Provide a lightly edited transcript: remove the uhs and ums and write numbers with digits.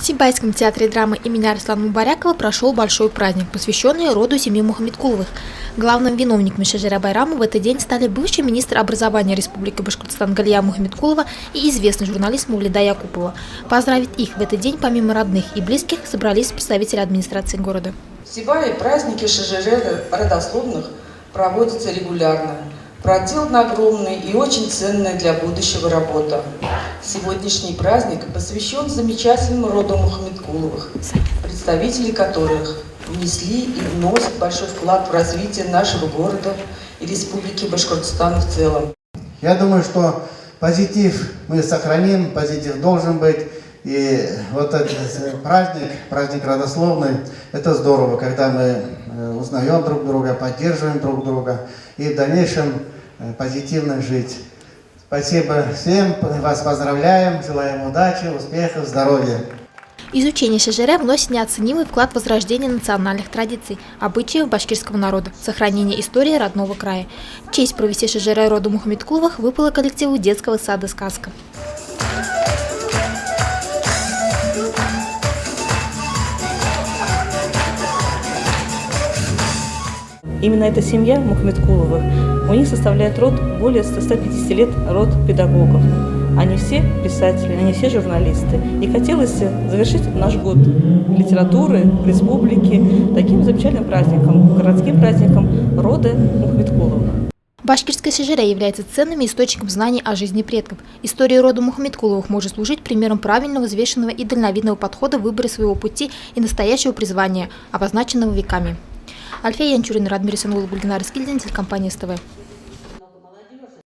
В Сибайском театре драмы имени Арслана Мубарякова прошел большой праздник, посвященный роду семьи Мухаммедкуловых. Главным виновником Шажира Байрама в этот день стали бывший министр образования Республики Башкортостан Галия Мухаммедкулова и известный журналист Мавлида Якупова. Поздравить их в этот день помимо родных и близких собрались представители администрации города. В Сибае праздники Шажиры родословных проводятся регулярно. Проделана огромная и очень ценная для будущего работа. Сегодняшний праздник посвящен замечательному роду Мухаммедкуловых, представители которых внесли и вносят большой вклад в развитие нашего города и Республики Башкортостан в целом. Я думаю, что позитив мы сохраним, позитив должен быть. И вот этот праздник родословный, это здорово, когда мы узнаем друг друга, поддерживаем друг друга и в дальнейшем позитивно жить. Спасибо всем, вас поздравляем, желаем удачи, успехов, здоровья. Изучение Шажиры вносит неоценимый вклад в возрождение национальных традиций, обычаев башкирского народа, сохранение истории родного края. Честь провести Шажиры роду Мухаммедкуловых выпала коллективу детского сада «Сказка». Именно эта семья Мухаммедкуловых, у них составляет род более 150 лет, род педагогов. Они все писатели, они все журналисты. И хотелось завершить наш год литературы, республики таким замечательным праздником, городским праздником рода Мухаммедкуловых. Башкирская Шажира является ценным источником знаний о жизни предков. История рода Мухаммедкуловых может служить примером правильного, взвешенного и дальновидного подхода в выборе своего пути и настоящего призвания, обозначенного веками. Альфия Янчурина, Радмир Исангулов, Гульнара Скильдин, телекомпания СТВ.